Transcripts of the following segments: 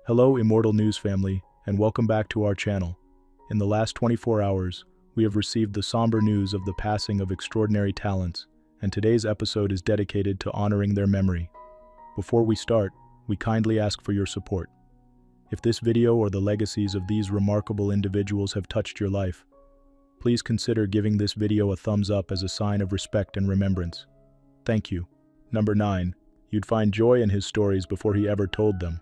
Hello, Immortal News family, and welcome back to our channel. In the last 24 hours, we have received the somber news of the passing of extraordinary talents, and today's episode is dedicated to honoring their memory. Before we start, we kindly ask for your support. If this video or the legacies of these remarkable individuals have touched your life, please consider giving this video a thumbs up as a sign of respect and remembrance. Thank you. Number 9. You'd find joy in his stories before he ever told them.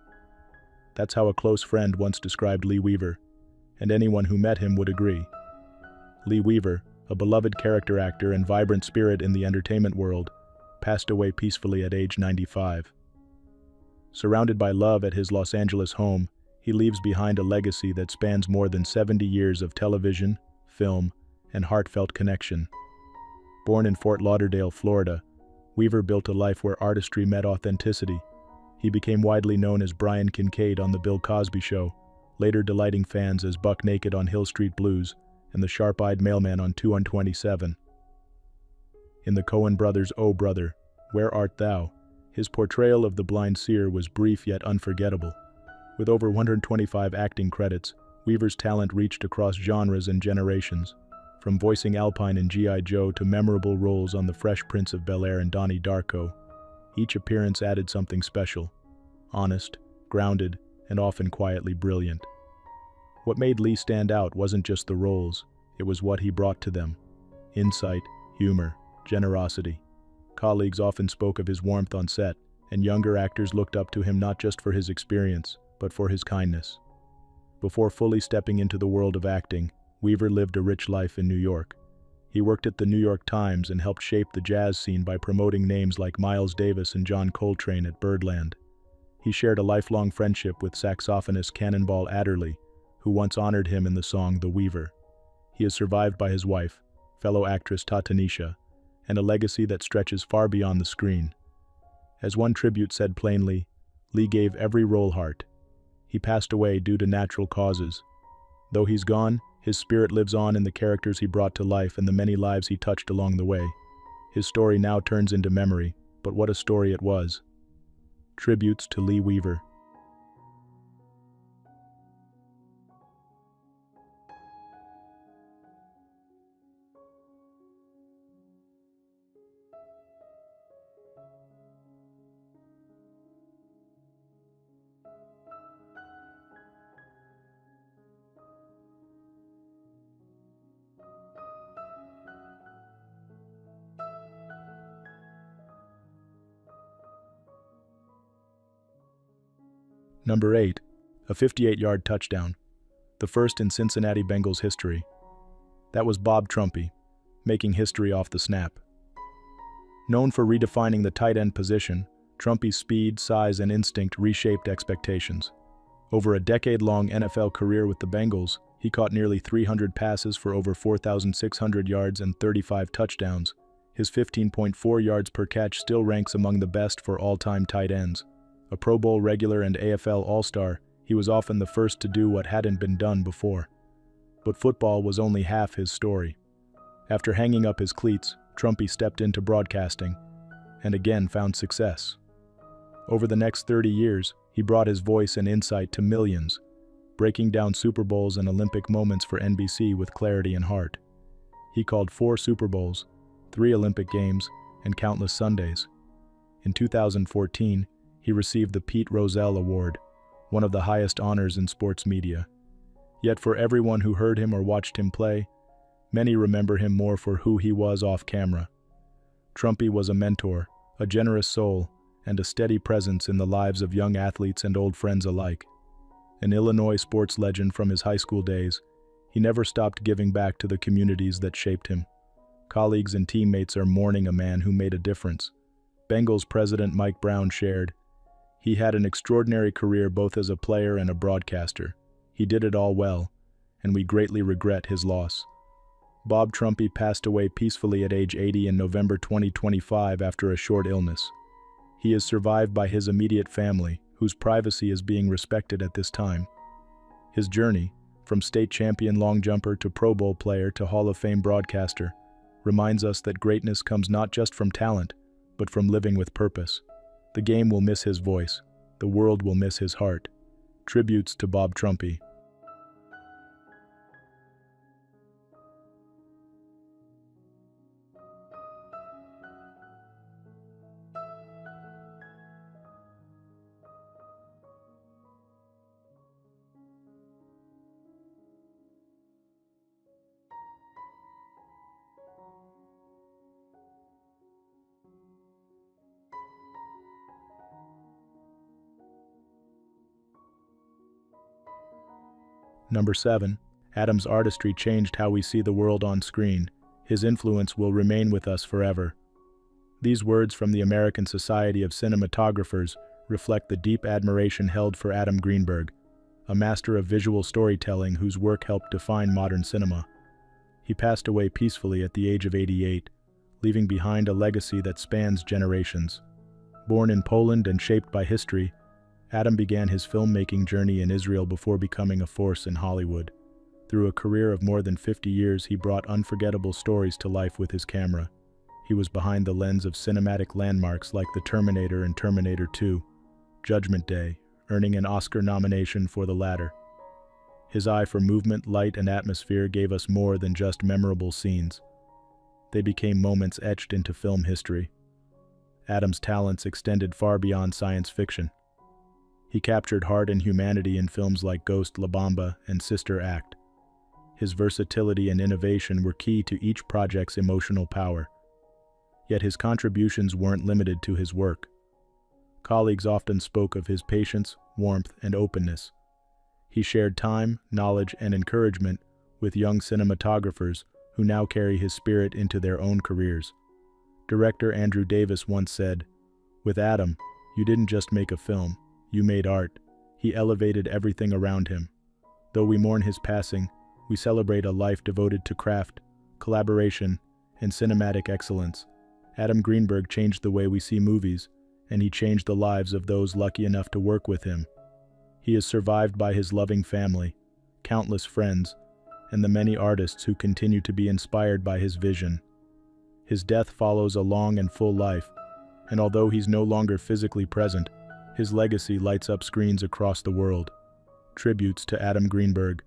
That's how a close friend once described Lee Weaver, and anyone who met him would agree. Lee Weaver, a beloved character actor and vibrant spirit in the entertainment world, passed away peacefully at age 95. Surrounded by love at his Los Angeles home, he leaves behind a legacy that spans more than 70 years of television, film, and heartfelt connection. Born in Fort Lauderdale, Florida, Weaver built a life where artistry met authenticity. He became widely known as Brian Kincaid on The Bill Cosby Show, later delighting fans as Buck Naked on Hill Street Blues and the sharp-eyed mailman on 2 on 27. In the Coen brothers' Oh Brother, Where Art Thou?, his portrayal of the blind seer was brief yet unforgettable. With over 125 acting credits, Weaver's talent reached across genres and generations, from voicing Alpine in G.I. Joe to memorable roles on The Fresh Prince of Bel-Air and Donnie Darko. Each appearance added something special, honest, grounded, and often quietly brilliant. What made Lee stand out wasn't just the roles, it was what he brought to them: insight, humor, generosity. Colleagues often spoke of his warmth on set, and younger actors looked up to him not just for his experience, but for his kindness. Before fully stepping into the world of acting, Weaver lived a rich life in New York. He worked at the New York Times and helped shape the jazz scene by promoting names like Miles Davis and John Coltrane at Birdland. He shared a lifelong friendship with saxophonist Cannonball Adderley, who once honored him in the song The Weaver. He is survived by his wife, fellow actress Tatanisha, and a legacy that stretches far beyond the screen. As one tribute said plainly, Lee gave every role heart. He passed away due to natural causes. Though he's gone, his spirit lives on in the characters he brought to life and the many lives he touched along the way. His story now turns into memory, but what a story it was. Tributes to Lee Weaver. Number 8. A 58-yard touchdown. The first in Cincinnati Bengals history. That was Bob Trumpy, making history off the snap. Known for redefining the tight end position, Trumpy's speed, size, and instinct reshaped expectations. Over a decade-long NFL career with the Bengals, he caught nearly 300 passes for over 4,600 yards and 35 touchdowns. His 15.4 yards per catch still ranks among the best for all-time tight ends. A Pro Bowl regular and AFL All-Star, he was often the first to do what hadn't been done before. But football was only half his story. After hanging up his cleats, Trumpy stepped into broadcasting, and again found success. Over the next 30 years, he brought his voice and insight to millions, breaking down Super Bowls and Olympic moments for NBC with clarity and heart. He called 4 Super Bowls, 3 Olympic Games, and countless Sundays. In 2014, he received the Pete Rozelle Award, one of the highest honors in sports media. Yet for everyone who heard him or watched him play, many remember him more for who he was off camera. Trumpy was a mentor, a generous soul, and a steady presence in the lives of young athletes and old friends alike. An Illinois sports legend from his high school days, he never stopped giving back to the communities that shaped him. Colleagues and teammates are mourning a man who made a difference. Bengals president Mike Brown shared, "He had an extraordinary career both as a player and a broadcaster. He did it all well, and we greatly regret his loss." Bob Trumpy passed away peacefully at age 80 in November 2025 after a short illness. He is survived by his immediate family, whose privacy is being respected at this time. His journey, from state champion long jumper to Pro Bowl player to Hall of Fame broadcaster, reminds us that greatness comes not just from talent, but from living with purpose. The game will miss his voice. The world will miss his heart. Tributes to Bob Trumpy. Number 7. Adam's artistry changed how we see the world on screen. His influence will remain with us forever. These words from the American Society of Cinematographers reflect the deep admiration held for Adam Greenberg, a master of visual storytelling whose work helped define modern cinema. He passed away peacefully at the age of 88, leaving behind a legacy that spans generations. Born in Poland and shaped by history, Adam began his filmmaking journey in Israel before becoming a force in Hollywood. Through a career of more than 50 years, he brought unforgettable stories to life with his camera. He was behind the lens of cinematic landmarks like the Terminator and Terminator 2, Judgment Day, earning an Oscar nomination for the latter. His eye for movement, light, and atmosphere gave us more than just memorable scenes. They became moments etched into film history. Adam's talents extended far beyond science fiction. He captured heart and humanity in films like Ghost, La Bamba, and Sister Act. His versatility and innovation were key to each project's emotional power. Yet his contributions weren't limited to his work. Colleagues often spoke of his patience, warmth, and openness. He shared time, knowledge, and encouragement with young cinematographers who now carry his spirit into their own careers. Director Andrew Davis once said, "With Adam, you didn't just make a film. You made art." He elevated everything around him. Though we mourn his passing, we celebrate a life devoted to craft, collaboration, and cinematic excellence. Adam Greenberg changed the way we see movies, and he changed the lives of those lucky enough to work with him. He is survived by his loving family, countless friends, and the many artists who continue to be inspired by his vision. His death follows a long and full life, and although he's no longer physically present, his legacy lights up screens across the world. Tributes to Adam Greenberg.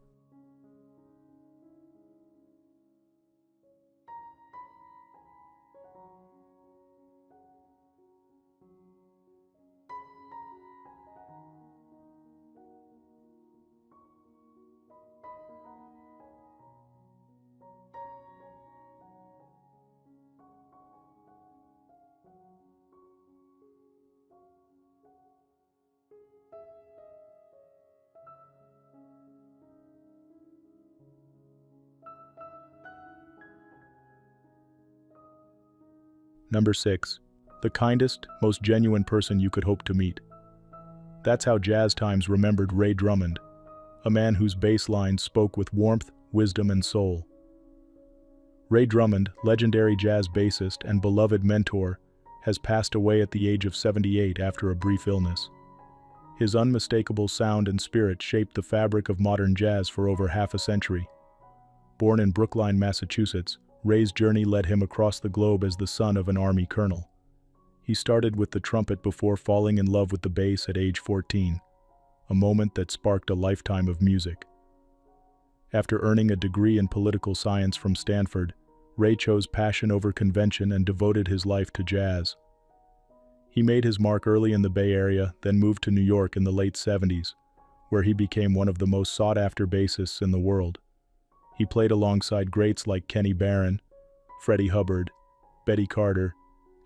Number 6. The kindest, most genuine person you could hope to meet. That's how Jazz Times remembered Ray Drummond, a man whose bass lines spoke with warmth, wisdom, and soul. Ray Drummond, legendary jazz bassist and beloved mentor, has passed away at the age of 78 after a brief illness. His unmistakable sound and spirit shaped the fabric of modern jazz for over half a century. Born in Brookline, Massachusetts, Ray's journey led him across the globe as the son of an Army colonel. He started with the trumpet before falling in love with the bass at age 14, a moment that sparked a lifetime of music. After earning a degree in political science from Stanford, Ray chose passion over convention and devoted his life to jazz. He made his mark early in the Bay Area, then moved to New York in the late 70s, where he became one of the most sought-after bassists in the world. He played alongside greats like Kenny Barron, Freddie Hubbard, Betty Carter,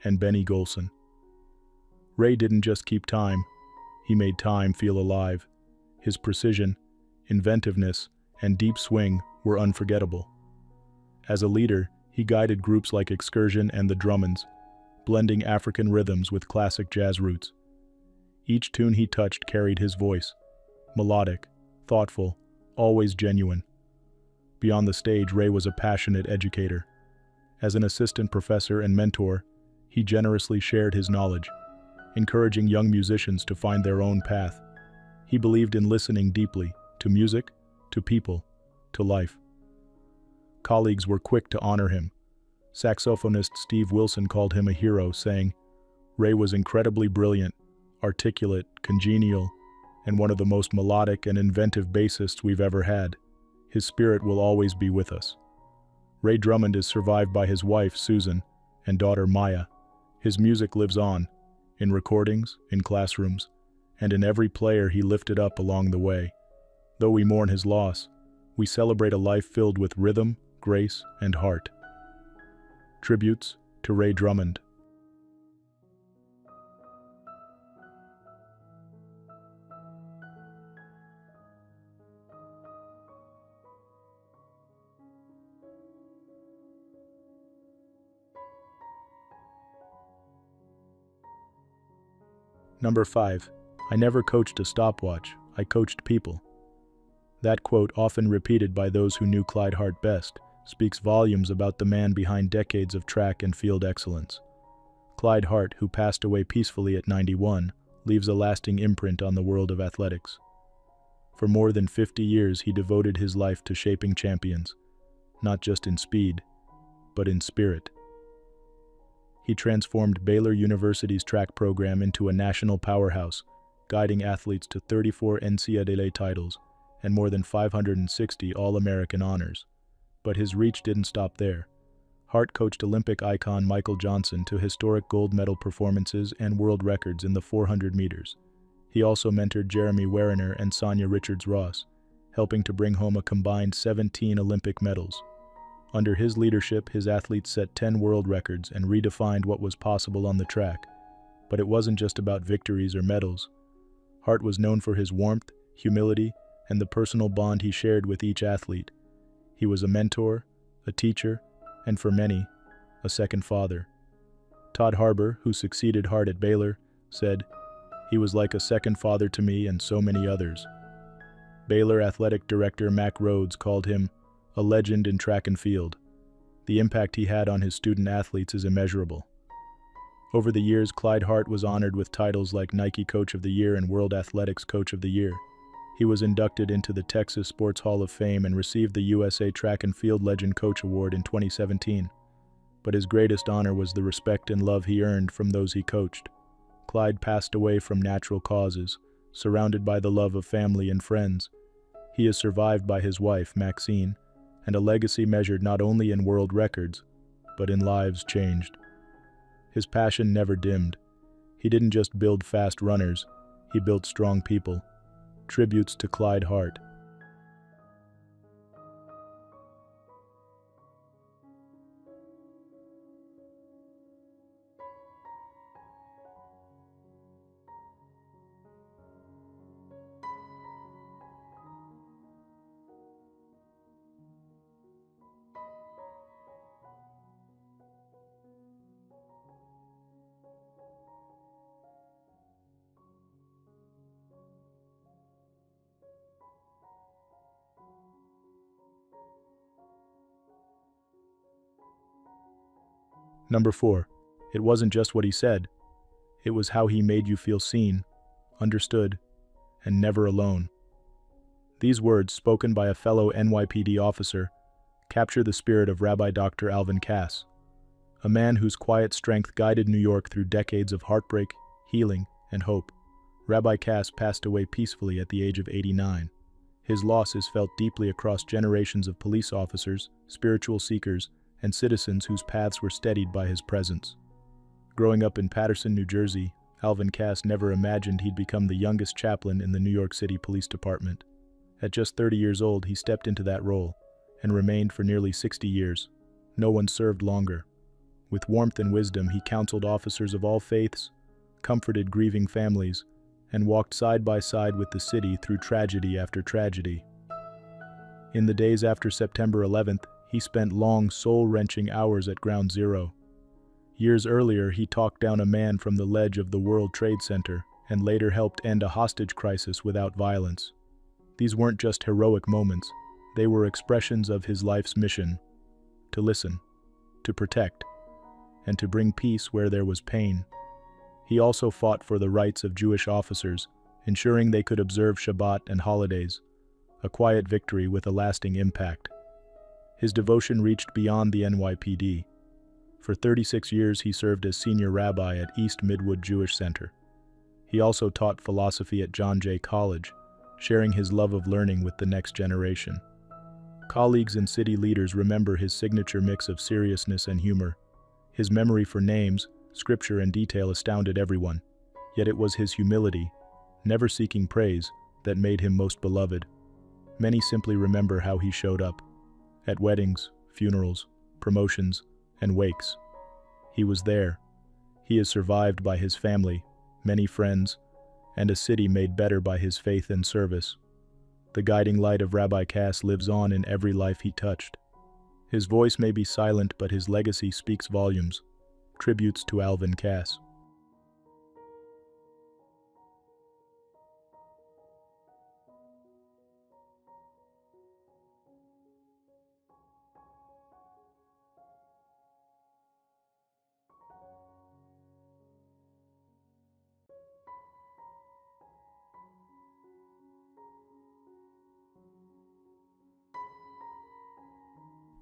and Benny Golson. Ray didn't just keep time, he made time feel alive. His precision, inventiveness, and deep swing were unforgettable. As a leader, he guided groups like Excursion and the Drummonds, blending African rhythms with classic jazz roots. Each tune he touched carried his voice, melodic, thoughtful, always genuine. Beyond the stage, Ray was a passionate educator. As an assistant professor and mentor, he generously shared his knowledge, encouraging young musicians to find their own path. He believed in listening deeply, to music, to people, to life. Colleagues were quick to honor him. Saxophonist Steve Wilson called him a hero, saying, "Ray was incredibly brilliant, articulate, congenial, and one of the most melodic and inventive bassists we've ever had. His spirit will always be with us. Ray Drummond is survived by his wife, Susan, and daughter, Maya. His music lives on, in recordings, in classrooms, and in every player he lifted up along the way. Though we mourn his loss, we celebrate a life filled with rhythm, grace, and heart. Tributes to Ray Drummond. Number 5. I never coached a stopwatch, I coached people. That quote, often repeated by those who knew Clyde Hart best, speaks volumes about the man behind decades of track and field excellence. Clyde Hart, who passed away peacefully at 91, leaves a lasting imprint on the world of athletics. For more than 50 years, he devoted his life to shaping champions, not just in speed, but in spirit. He transformed Baylor University's track program into a national powerhouse, guiding athletes to 34 NCAA titles and more than 560 All-American honors. But his reach didn't stop there. Hart coached Olympic icon Michael Johnson to historic gold medal performances and world records in the 400 meters. He also mentored Jeremy Werner and Sonia Richards-Ross, helping to bring home a combined 17 Olympic medals. Under his leadership, his athletes set 10 world records and redefined what was possible on the track. But it wasn't just about victories or medals. Hart was known for his warmth, humility, and the personal bond he shared with each athlete. He was a mentor, a teacher, and for many, a second father. Todd Harbour, who succeeded Hart at Baylor, said, "He was like a second father to me and so many others." Baylor athletic director Mack Rhodes called him a legend in track and field. The impact he had on his student athletes is immeasurable. Over the years, Clyde Hart was honored with titles like Nike Coach of the Year and World Athletics Coach of the Year. He was inducted into the Texas Sports Hall of Fame and received the USA Track and Field Legend Coach Award in 2017. But his greatest honor was the respect and love he earned from those he coached. Clyde passed away from natural causes, surrounded by the love of family and friends. He is survived by his wife, Maxine, and a legacy measured not only in world records, but in lives changed. His passion never dimmed. He didn't just build fast runners, he built strong people. Tributes to Clyde Hart. Number 4. It wasn't just what he said. It was how he made you feel seen, understood, and never alone. These words, spoken by a fellow NYPD officer, capture the spirit of Rabbi Dr. Alvin Cass, a man whose quiet strength guided New York through decades of heartbreak, healing, and hope. Rabbi Cass passed away peacefully at the age of 89. His loss is felt deeply across generations of police officers, spiritual seekers, and citizens whose paths were steadied by his presence. Growing up in Paterson, New Jersey, Alvin Cass never imagined he'd become the youngest chaplain in the New York City Police Department. At just 30 years old, he stepped into that role and remained for nearly 60 years. No one served longer. With warmth and wisdom, he counseled officers of all faiths, comforted grieving families, and walked side by side with the city through tragedy after tragedy. In the days after September 11th, he spent long, soul-wrenching hours at Ground Zero. Years earlier, he talked down a man from the ledge of the World Trade Center and later helped end a hostage crisis without violence. These weren't just heroic moments, they were expressions of his life's mission: to listen, to protect, and to bring peace where there was pain. He also fought for the rights of Jewish officers, ensuring they could observe Shabbat and holidays, a quiet victory with a lasting impact. His devotion reached beyond the NYPD. For 36 years, he served as senior rabbi at East Midwood Jewish Center. He also taught philosophy at John Jay College, sharing his love of learning with the next generation. Colleagues and city leaders remember his signature mix of seriousness and humor. His memory for names, scripture, and detail astounded everyone. Yet it was his humility, never seeking praise, that made him most beloved. Many simply remember how he showed up. At weddings, funerals, promotions, and wakes. He was there. He is survived by his family, many friends, and a city made better by his faith and service. The guiding light of Rabbi Cass lives on in every life he touched. His voice may be silent, but his legacy speaks volumes. Tributes to Alvin Cass.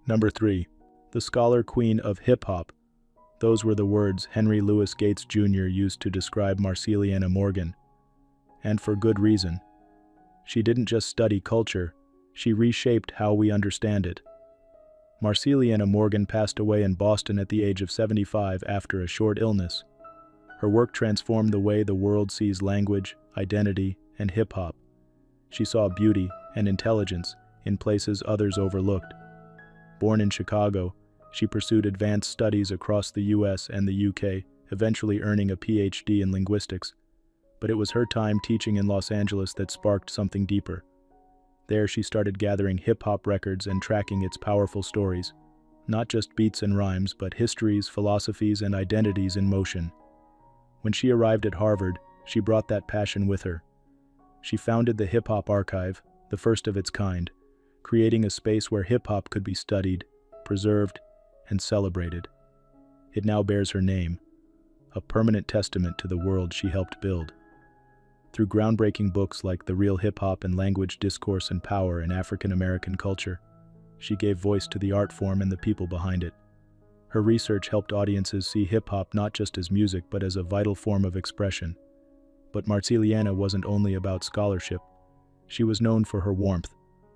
Number 3. The Scholar Queen of Hip-Hop. Those were the words Henry Louis Gates Jr. used to describe Marceliana Morgan. And for good reason. She didn't just study culture, she reshaped how we understand it. Marceliana Morgan passed away in Boston at the age of 75 after a short illness. Her work transformed the way the world sees language, identity, and hip-hop. She saw beauty and intelligence in places others overlooked. Born in Chicago, she pursued advanced studies across the US and the UK, eventually earning a PhD in linguistics. But it was her time teaching in Los Angeles that sparked something deeper. There she started gathering hip-hop records and tracking its powerful stories. Not just beats and rhymes, but histories, philosophies, and identities in motion. When she arrived at Harvard, she brought that passion with her. She founded the Hip Hop Archive, the first of its kind, creating a space where hip-hop could be studied, preserved, and celebrated. It now bears her name, a permanent testament to the world she helped build. Through groundbreaking books like The Real Hip-Hop and Language, Discourse, and Power in African American Culture, she gave voice to the art form and the people behind it. Her research helped audiences see hip-hop not just as music but as a vital form of expression. But Marceliana wasn't only about scholarship. She was known for her warmth.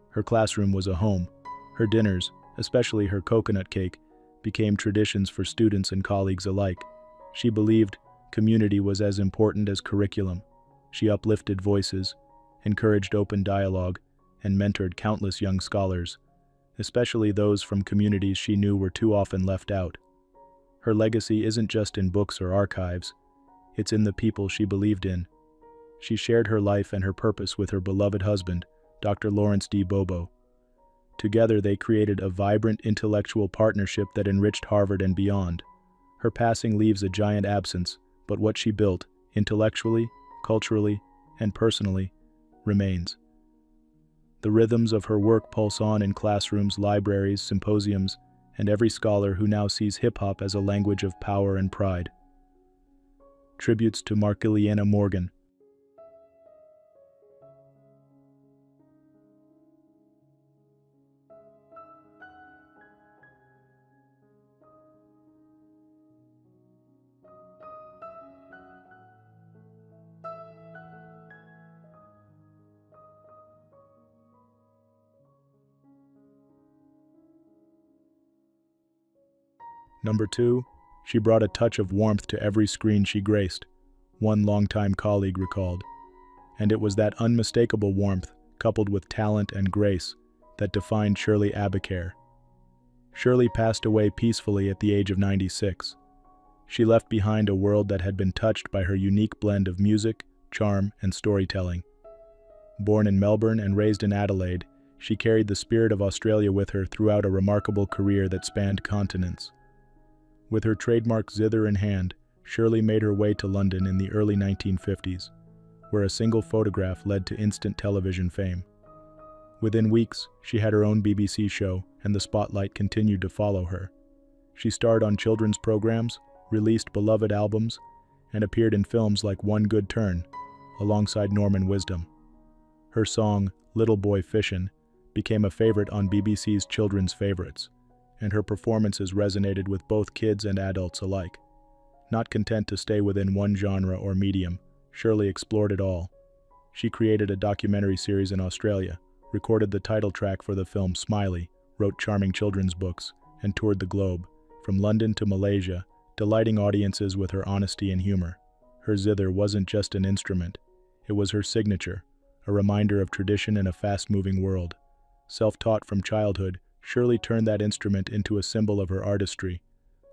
Her classroom was a home. Her dinners, especially her coconut cake, became traditions for students and colleagues alike. She believed community was as important as curriculum. She uplifted voices, encouraged open dialogue, and mentored countless young scholars, especially those from communities she knew were too often left out. Her legacy isn't just in books or archives, it's in the people she believed in. She shared her life and her purpose with her beloved husband, Dr. Lawrence D. Bobo. Together they created a vibrant intellectual partnership that enriched Harvard and beyond. Her passing leaves a giant absence, but what she built, intellectually, culturally, and personally, remains. The rhythms of her work pulse on in classrooms, libraries, symposiums, and every scholar who now sees hip-hop as a language of power and pride. Tributes to Marceliana Morgan. Number 2, she brought a touch of warmth to every screen she graced, one longtime colleague recalled. And it was that unmistakable warmth, coupled with talent and grace, that defined Shirley Abacare. Shirley passed away peacefully at the age of 96. She left behind a world that had been touched by her unique blend of music, charm, and storytelling. Born in Melbourne and raised in Adelaide, she carried the spirit of Australia with her throughout a remarkable career that spanned continents. With her trademark zither in hand, Shirley made her way to London in the early 1950s, where a single photograph led to instant television fame. Within weeks, she had her own BBC show, and the spotlight continued to follow her. She starred on children's programs, released beloved albums, and appeared in films like One Good Turn, alongside Norman Wisdom. Her song, Little Boy Fishin', became a favorite on BBC's Children's Favorites, and her performances resonated with both kids and adults alike. Not content to stay within one genre or medium, Shirley explored it all. She created a documentary series in Australia, recorded the title track for the film Smiley, wrote charming children's books, and toured the globe, from London to Malaysia, delighting audiences with her honesty and humor. Her zither wasn't just an instrument, it was her signature, a reminder of tradition in a fast-moving world. Self-taught from childhood, Shirley turned that instrument into a symbol of her artistry.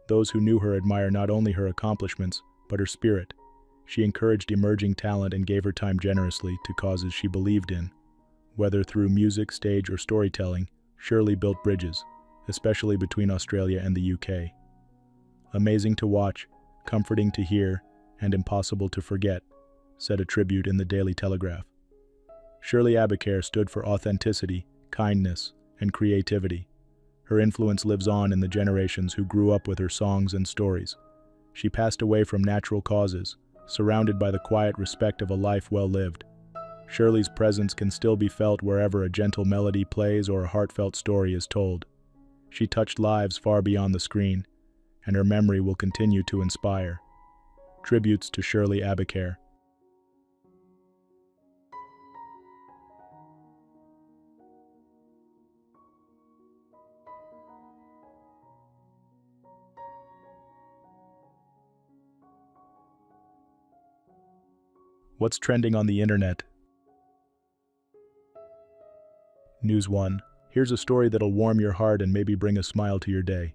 Those who knew her admire not only her accomplishments, but her spirit. She encouraged emerging talent and gave her time generously to causes she believed in. Whether through music, stage, or storytelling, Shirley built bridges, especially between Australia and the UK. Amazing to watch, comforting to hear, and impossible to forget, said a tribute in the Daily Telegraph. Shirley Abicair stood for authenticity, kindness, and creativity. Her influence lives on in the generations who grew up with her songs and stories. She passed away from natural causes, surrounded by the quiet respect of a life well lived. Shirley's presence can still be felt wherever a gentle melody plays or a heartfelt story is told. She touched lives far beyond the screen, and her memory will continue to inspire. Tributes to Shirley Abicair. What's trending on the internet? News 1. Here's a story that'll warm your heart and maybe bring a smile to your day.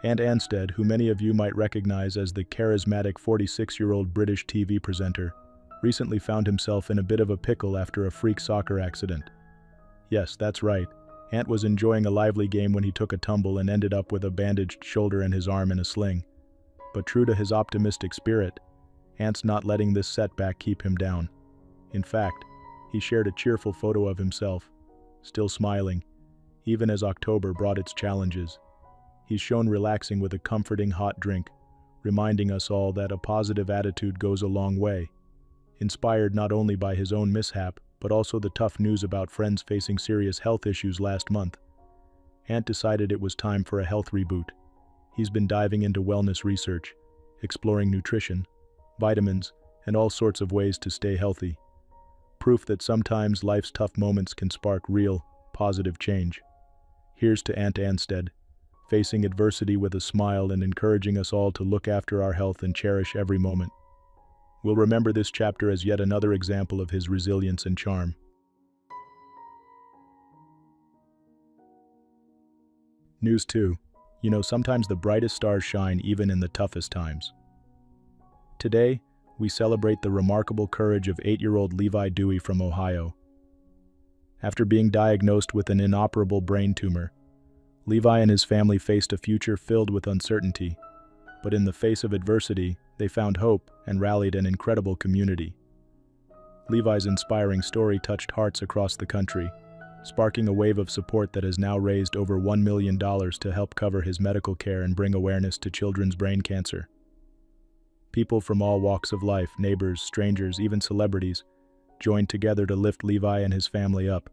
Ant Anstead, who many of you might recognize as the charismatic 46-year-old British TV presenter, recently found himself in a bit of a pickle after a freak soccer accident. Yes, that's right. Ant was enjoying a lively game when he took a tumble and ended up with a bandaged shoulder and his arm in a sling. But true to his optimistic spirit, Ant's not letting this setback keep him down. In fact, he shared a cheerful photo of himself, still smiling, even as October brought its challenges. He's shown relaxing with a comforting hot drink, reminding us all that a positive attitude goes a long way. Inspired not only by his own mishap, but also the tough news about friends facing serious health issues last month, Ant decided it was time for a health reboot. He's been diving into wellness research, exploring nutrition, vitamins, and all sorts of ways to stay healthy. Proof that sometimes life's tough moments can spark real, positive change. Here's to Ant Anstead, facing adversity with a smile and encouraging us all to look after our health and cherish every moment. We'll remember this chapter as yet another example of his resilience and charm. News 2. Sometimes the brightest stars shine even in the toughest times. Today, we celebrate the remarkable courage of 8-year-old Levi Dewey from Ohio. After being diagnosed with an inoperable brain tumor, Levi and his family faced a future filled with uncertainty, but in the face of adversity, they found hope and rallied an incredible community. Levi's inspiring story touched hearts across the country, sparking a wave of support that has now raised over $1 million to help cover his medical care and bring awareness to children's brain cancer. People from all walks of life, neighbors, strangers, even celebrities, joined together to lift Levi and his family up.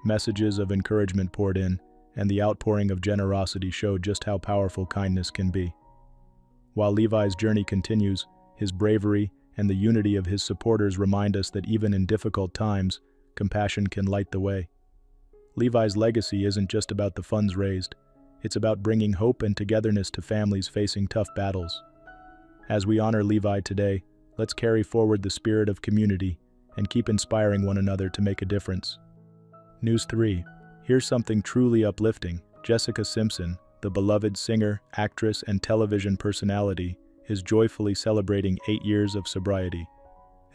Messages of encouragement poured in, and the outpouring of generosity showed just how powerful kindness can be. While Levi's journey continues, his bravery and the unity of his supporters remind us that even in difficult times, compassion can light the way. Levi's legacy isn't just about the funds raised, it's about bringing hope and togetherness to families facing tough battles. As we honor Levi today, let's carry forward the spirit of community and keep inspiring one another to make a difference. News 3. Here's something truly uplifting. Jessica Simpson, the beloved singer, actress, and television personality, is joyfully celebrating 8 years of sobriety.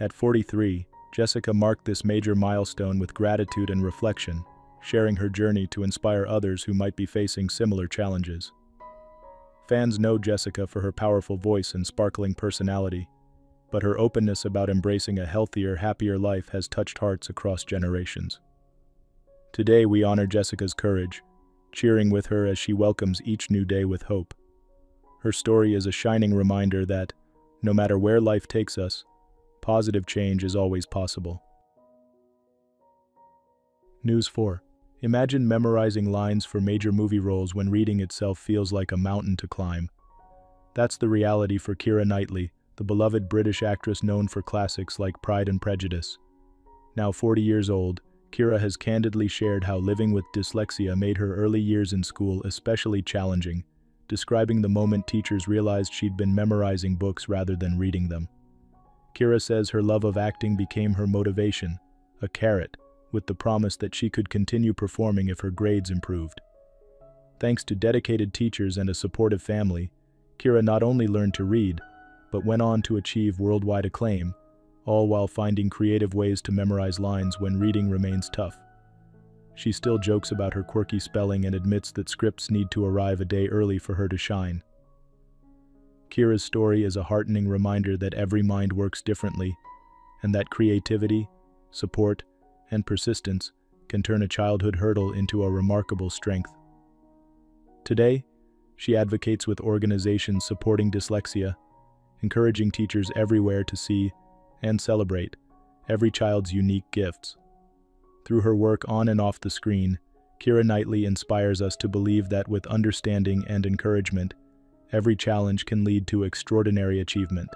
At 43, Jessica marked this major milestone with gratitude and reflection, sharing her journey to inspire others who might be facing similar challenges. Fans know Jessica for her powerful voice and sparkling personality, but her openness about embracing a healthier, happier life has touched hearts across generations. Today we honor Jessica's courage, cheering with her as she welcomes each new day with hope. Her story is a shining reminder that, no matter where life takes us, positive change is always possible. News 4. Imagine memorizing lines for major movie roles when reading itself feels like a mountain to climb. That's the reality for Keira Knightley, the beloved British actress known for classics like Pride and Prejudice. Now 40 years old, Kira has candidly shared how living with dyslexia made her early years in school especially challenging, describing the moment teachers realized she'd been memorizing books rather than reading them. Kira says her love of acting became her motivation, a carrot, with the promise that she could continue performing if her grades improved. Thanks to dedicated teachers and a supportive family, Kira not only learned to read, but went on to achieve worldwide acclaim, all while finding creative ways to memorize lines when reading remains tough. She still jokes about her quirky spelling and admits that scripts need to arrive a day early for her to shine. Kira's story is a heartening reminder that every mind works differently, and that creativity, support, and persistence can turn a childhood hurdle into a remarkable strength. Today, she advocates with organizations supporting dyslexia, encouraging teachers everywhere to see and celebrate every child's unique gifts. Through her work on and off the screen, Kira Knightley inspires us to believe that with understanding and encouragement, every challenge can lead to extraordinary achievement.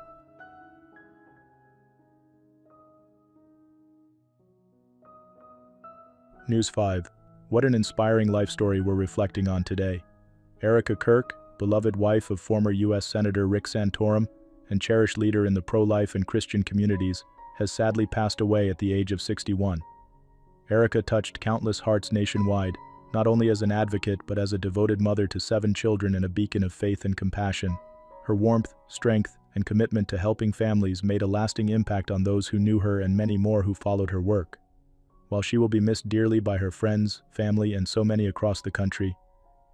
News 5. What an inspiring life story we're reflecting on today. Erica Kirk, beloved wife of former U.S. Senator Rick Santorum and cherished leader in the pro-life and Christian communities, has sadly passed away at the age of 61. Erica touched countless hearts nationwide, not only as an advocate but as a devoted mother to 7 children and a beacon of faith and compassion. Her warmth, strength, and commitment to helping families made a lasting impact on those who knew her and many more who followed her work. While she will be missed dearly by her friends, family, and so many across the country,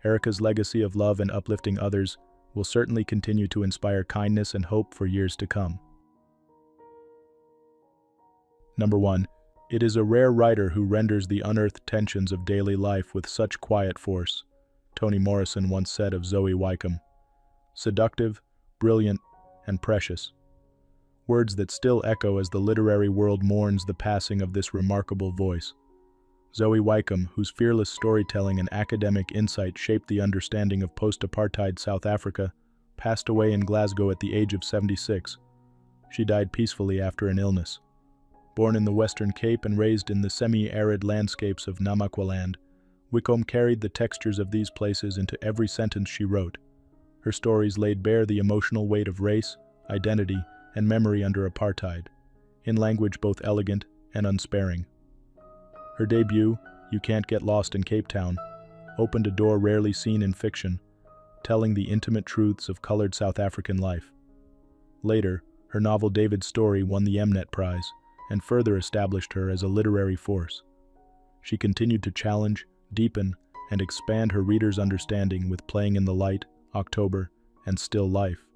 Erica's legacy of love and uplifting others will certainly continue to inspire kindness and hope for years to come. Number 1. It is a rare writer who renders the unearthed tensions of daily life with such quiet force, Toni Morrison once said of Zoe Wickham. Seductive, brilliant, and precious. Words that still echo as the literary world mourns the passing of this remarkable voice. Zoe Wickham, whose fearless storytelling and academic insight shaped the understanding of post-apartheid South Africa, passed away in Glasgow at the age of 76. She died peacefully after an illness. Born in the Western Cape and raised in the semi-arid landscapes of Namaqualand, Wickham carried the textures of these places into every sentence she wrote. Her stories laid bare the emotional weight of race, identity, and memory under apartheid, in language both elegant and unsparing. Her debut, You Can't Get Lost in Cape Town, opened a door rarely seen in fiction, telling the intimate truths of colored South African life. Later, her novel David's Story won the Mnet Prize and further established her as a literary force. She continued to challenge, deepen, and expand her readers' understanding with Playing in the Light, October, and Still Life.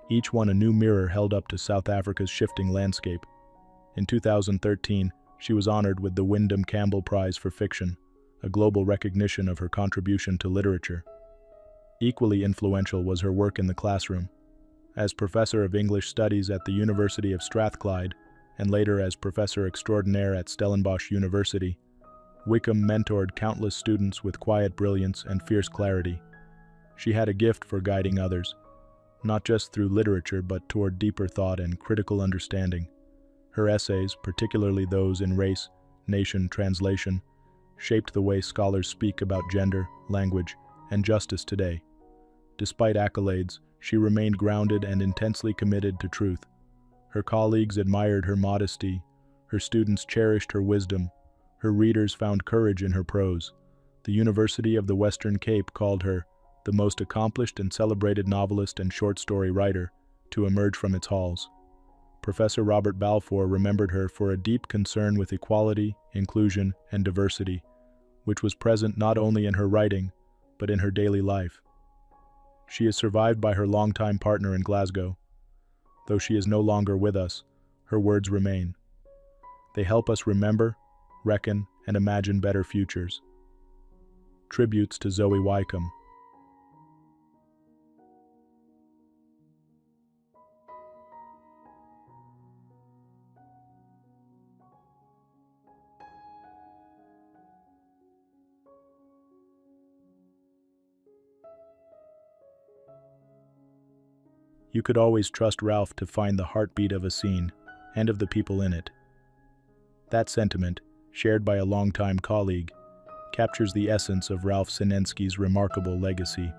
Each one a new mirror held up to South Africa's shifting landscape. In 2013, she was honored with the Wyndham Campbell Prize for Fiction, a global recognition of her contribution to literature. Equally influential was her work in the classroom. As professor of English Studies at the University of Strathclyde, and later as professor extraordinaire at Stellenbosch University, Wickham mentored countless students with quiet brilliance and fierce clarity. She had a gift for guiding others, not just through literature but toward deeper thought and critical understanding. Her essays, particularly those in race, nation, translation, shaped the way scholars speak about gender, language, and justice today. Despite accolades, she remained grounded and intensely committed to truth. Her colleagues admired her modesty, her students cherished her wisdom, her readers found courage in her prose. The University of the Western Cape called her the most accomplished and celebrated novelist and short story writer to emerge from its halls. Professor Robert Balfour remembered her for a deep concern with equality, inclusion, and diversity, which was present not only in her writing, but in her daily life. She is survived by her longtime partner in Glasgow. Though she is no longer with us, her words remain. They help us remember, reckon, and imagine better futures. Tributes to Zoe Wickham. You could always trust Ralph to find the heartbeat of a scene and of the people in it. That sentiment, shared by a longtime colleague, captures the essence of Ralph Sinensky's remarkable legacy.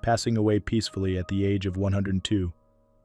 Passing away peacefully at the age of 102,